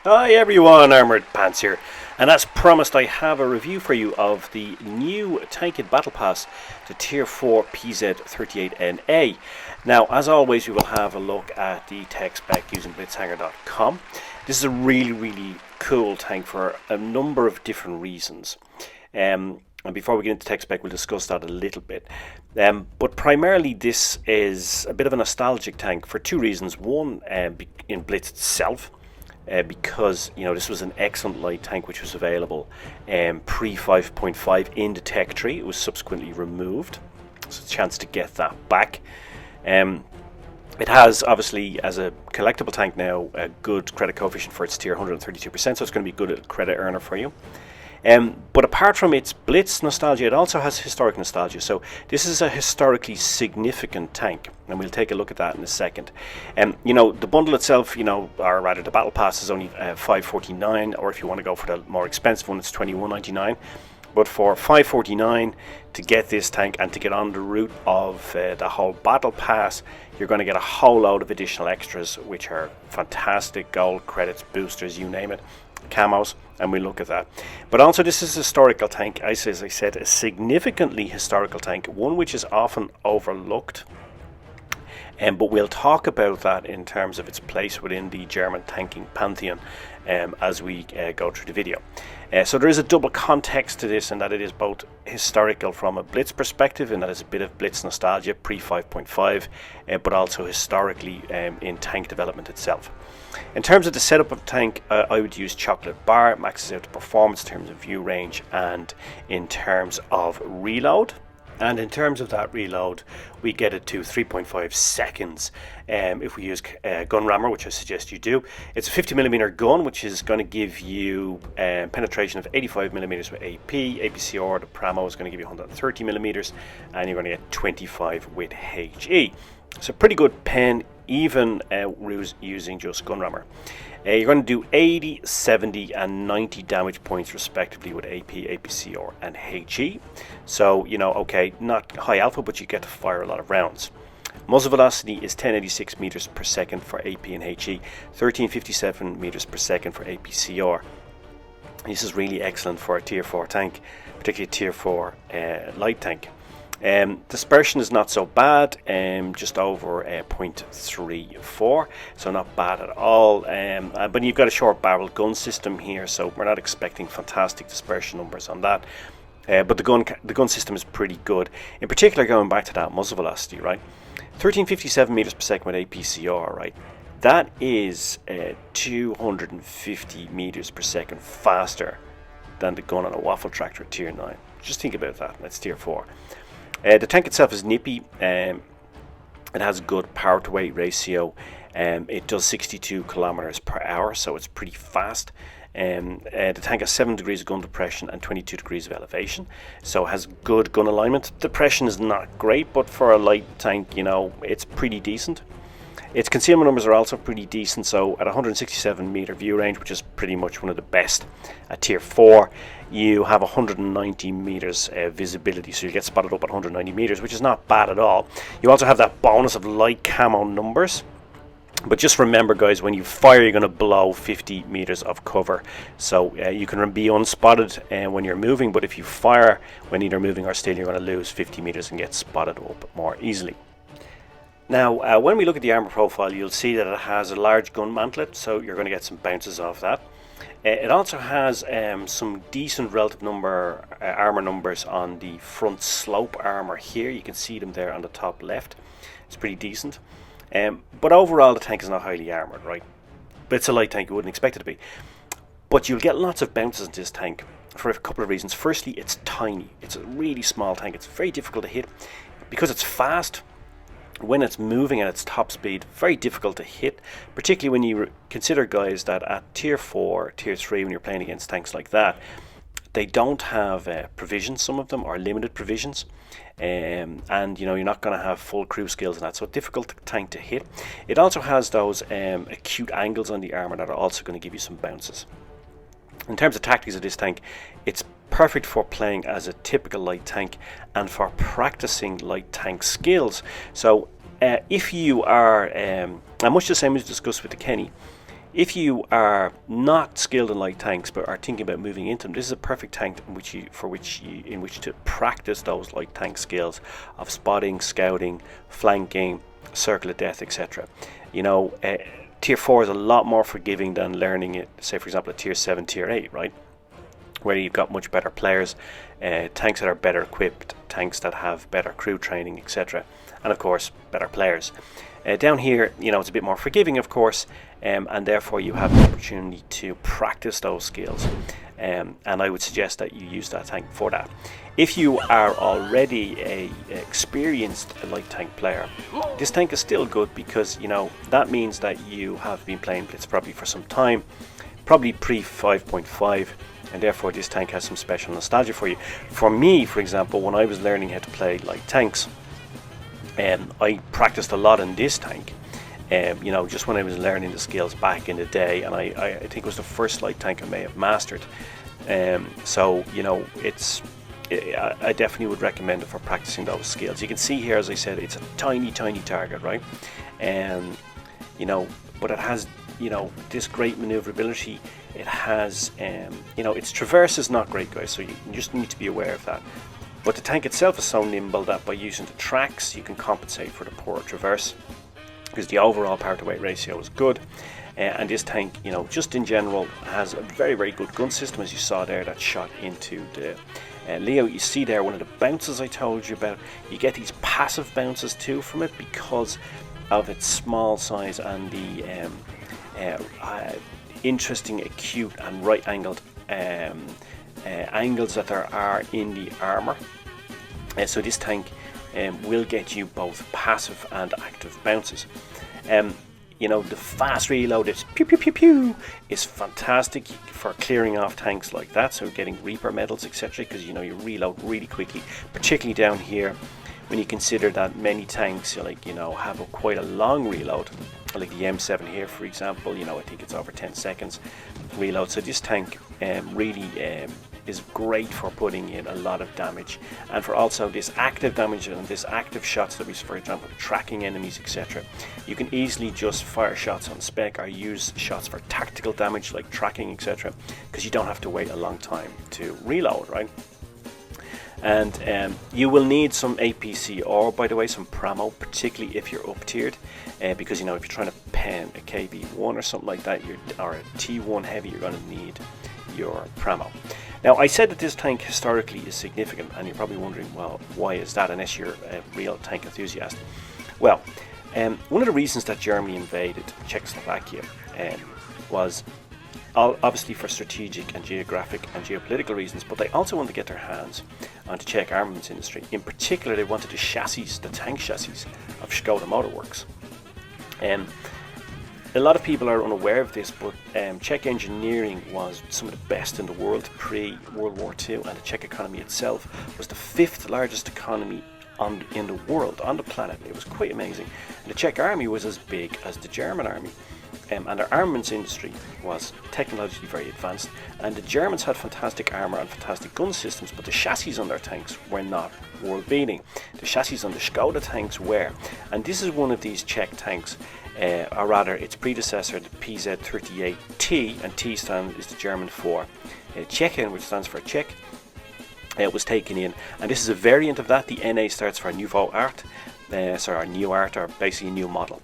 Hi everyone, Armoured Pants here, and as promised I have a review for you of the new Tanked Battle Pass to Tier 4 PZ38NA. Now, as always, we will have a look at the tech spec using blitzhanger.com. This is a really cool tank for a number of different reasons. And before we get into tech spec, we'll discuss that a little bit. But primarily this is a bit of a nostalgic tank for two reasons. One, in Blitz itself, because this was an excellent light tank which was available pre 5.5 in the tech tree. It was subsequently removed, so a chance to get that back. It has, obviously, as a collectible tank now, a good credit coefficient for its tier, 132%, so it's going to be a good credit earner for you. But apart from its Blitz nostalgia, it also has historic nostalgia. So this is a historically significant tank, and we'll take a look at that in a second. The bundle itself, or rather the battle pass, is only $5.49, or if you want to go for the more expensive one, it's $21.99. But for $5.49 to get this tank and to get on the route of the whole battle pass, you're going to get a whole load of additional extras, which are fantastic: gold credits, boosters, you name it, camos, and we look at that. But also, this is a historical tank, as I said, a significantly historical tank, one which is often overlooked. But we'll talk about that in terms of its place within the German tanking pantheon as we go through the video. So there is a double context to this, in that it is both historical from a Blitz perspective, and that is a bit of Blitz nostalgia pre 5.5, but also historically in tank development itself. In terms of the setup of the tank, I would use chocolate bar. It maxes out the performance in terms of view range and in terms of reload. And in terms of that reload, we get it to 3.5 seconds if we use gun rammer, which I suggest you do. It's a 50mm gun, which is going to give you penetration of 85mm with AP. APCR, the Pramo, is going to give you 130mm, and you're going to get 25 with HE. So pretty good pen, even using just gun rammer. You're going to do 80, 70 and 90 damage points respectively with AP, APCR and HE. So, okay, not high alpha, but you get to fire a lot of rounds. Muzzle velocity is 1086 meters per second for AP and HE, 1357 meters per second for APCR. This is really excellent for a tier 4 tank, particularly a tier 4 light tank. Dispersion is not so bad, just over 0.34, so not bad at all. But you've got a short barrel gun system here, so we're not expecting fantastic dispersion numbers on that. But the gun system is pretty good. In particular, going back to that muzzle velocity, right? 1357 meters per second with APCR, right? That is 250 meters per second faster than the gun on a waffle tractor at tier 9. Just think about that. That's tier 4. The tank itself is nippy. It has a good power to weight ratio. It does 62 kilometers per hour, so it's pretty fast. The tank has 7 degrees of gun depression and 22 degrees of elevation, so it has good gun alignment. Depression is not great, but for a light tank, it's pretty decent. Its concealment numbers are also pretty decent, so at 167 meter view range, which is pretty much one of the best at tier 4, you have 190 meters visibility, so you get spotted up at 190 meters, which is not bad at all. You also have that bonus of light camo numbers, but just remember, guys, when you fire, you're going to blow 50 meters of cover, so you can be unspotted when you're moving, but if you fire when either moving or still, you're going to lose 50 meters and get spotted up more easily. Now, when we look at the armor profile, you'll see that it has a large gun mantlet, so you're going to get some bounces off that. It also has some decent relative armor numbers on the front slope armor here. You can see them there on the top left. It's pretty decent. But overall, the tank is not highly armored, right? But it's a light tank, you wouldn't expect it to be. But you'll get lots of bounces in this tank for a couple of reasons. Firstly, it's tiny. It's a really small tank. It's very difficult to hit. Because it's fast, when it's moving at its top speed, very difficult to hit, particularly when you consider, guys, that at tier 4, tier 3, when you're playing against tanks like that, they don't have provisions, some of them, or limited provisions, and you're not going to have full crew skills and that, so difficult tank to hit. It also has those acute angles on the armor that are also going to give you some bounces. In terms of tactics of this tank, it's perfect for playing as a typical light tank and for practicing light tank skills. So if you are, and much the same as discussed with the Kenny, If you are not skilled in light tanks but are thinking about moving into them, this is a perfect tank in which to practice those light tank skills of spotting, scouting, flanking, circle of death, etc. You know, tier 4 is a lot more forgiving than learning it, say for example at tier 7, tier 8, right? Where you've got much better players, tanks that are better equipped, tanks that have better crew training, etc. And of course, better players. Down here, you know, it's a bit more forgiving, of course, and therefore you have the opportunity to practice those skills. And I would suggest that you use that tank for that. If you are already a experienced light tank player, this tank is still good because, you know, that means that you have been playing Blitz probably for some time, probably pre 5.5, and therefore this tank has some special nostalgia for you. For me, for example, when I was learning how to play light tanks, I practiced a lot in this tank, you know, just when I was learning the skills back in the day, and I think it was the first light tank I may have mastered. So, you know, I definitely would recommend it for practicing those skills. You can see here, as I said, it's a tiny target, right? You know, but it has, you know, this great maneuverability. It has, you know, its traverse is not great, guys, so you just need to be aware of that. But the tank itself is so nimble that by using the tracks you can compensate for the poor traverse, because the overall power to weight ratio is good. And this tank, you know, just in general has a very good gun system, as you saw there, that shot into the Leo. You see there one of the bounces I told you about. You get these passive bounces too from it because of its small size and the interesting, acute and right angled angles that there are in the armor. So this tank will get you both passive and active bounces. You know, the fast reload, it's pew pew pew pew, is fantastic for clearing off tanks like that, so getting Reaper medals, etc., because, you know, you reload really quickly, particularly down here when you consider that many tanks, like, you know, have quite a long reload, like the M7 here, for example. You know, I think it's over 10 seconds reload. So this tank really is great for putting in a lot of damage, and for also this active damage and this active shots that we, for example, tracking enemies, etc. You can easily just fire shots on spec or use shots for tactical damage like tracking, etc., because you don't have to wait a long time to reload, right? And you will need some APC, or, by the way, some Pramo, particularly if you're up tiered, because, you know, if you're trying to pen a KV1 or something like that, or a T1 heavy, you're going to need your Pramo. Now, I said that this tank historically is significant, and you're probably wondering, well, why is that, unless you're a real tank enthusiast? Well, one of the reasons that Germany invaded Czechoslovakia was obviously for strategic and geographic and geopolitical reasons, but they also wanted to get their hands on the Czech armaments industry. In particular, they wanted the chassis, the tank chassis of Skoda Motor Works. A lot of people are unaware of this, but Czech engineering was some of the best in the world pre-World War II, and the Czech economy itself was the 5th largest economy in the world, on the planet. It was quite amazing. And the Czech army was as big as the German army. And their armaments industry was technologically very advanced, and the Germans had fantastic armour and fantastic gun systems, but the chassis on their tanks were not world beating. The chassis on the Skoda tanks were, and this is one of these Czech tanks, or rather its predecessor, the PZ38T, and T is the German for Czechien, which stands for Czech. It was taken in, and this is a variant of that. The NA starts for Nouveau Art. New art, or basically a new model.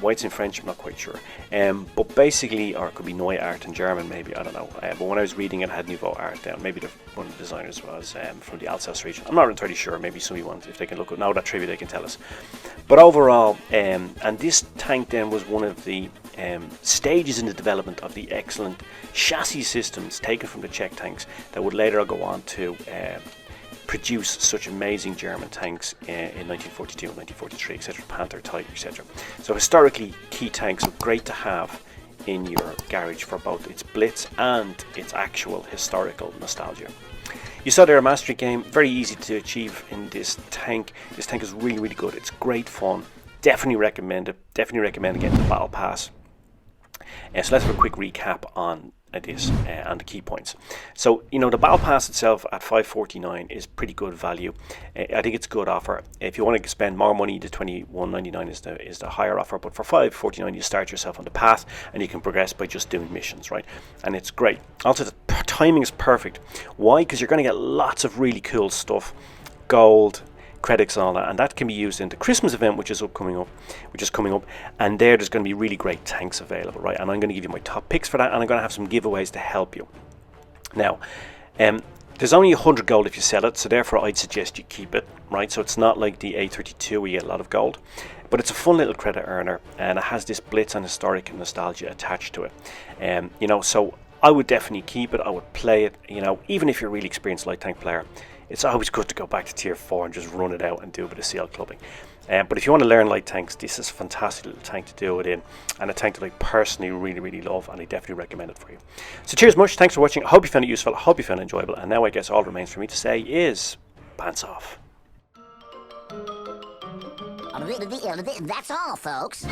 Why it's in French, I'm not quite sure. But basically, or it could be Neue Art in German, maybe, I don't know. But when I was reading it, had Nouveau Art down. Maybe one of the designers was from the Alsace region. I'm not entirely sure. Maybe somebody wants, if they can look at now that trivia, they can tell us. But overall, and this tank then was one of the stages in the development of the excellent chassis systems taken from the Czech tanks that would later go on to produce such amazing German tanks in 1942 and 1943, etc., Panther, Tiger, etc. So historically, key tanks are great to have in your garage for both its Blitz and its actual historical nostalgia. You saw there a mastery game, very easy to achieve in this tank. This tank is really good. It's great fun. Definitely recommend it. Definitely recommend getting the Battle Pass. So let's have a quick recap on this and the key points. So, you know, the battle pass itself at $5.49 is pretty good value. I think it's a good offer. If you want to spend more money, the $21.99 is the higher offer, but for $5.49 you start yourself on the path and you can progress by just doing missions, right? And it's great. Also, the timing is perfect. Why? Because you're going to get lots of really cool stuff, gold, credits and all that, and that can be used in the Christmas event which is coming up, and there's going to be really great tanks available, right? And I'm going to give you my top picks for that, and I'm going to have some giveaways to help you. Now, there's only 100 gold if you sell it, so therefore I'd suggest you keep it, right? So it's not like the A32 where you get a lot of gold, but it's a fun little credit earner, and it has this Blitz and historic nostalgia attached to it. You know, so I would definitely keep it. I would play it, you know, even if you're a really experienced light tank player. It's always good to go back to tier 4 and just run it out and do a bit of CL clubbing. But if you want to learn light tanks, this is a fantastic little tank to do it in, and a tank that I personally really love, and I definitely recommend it for you. So cheers Mush, thanks for watching. I hope you found it useful, I hope you found it enjoyable, and now I guess all that remains for me to say is pants off. That's all, folks.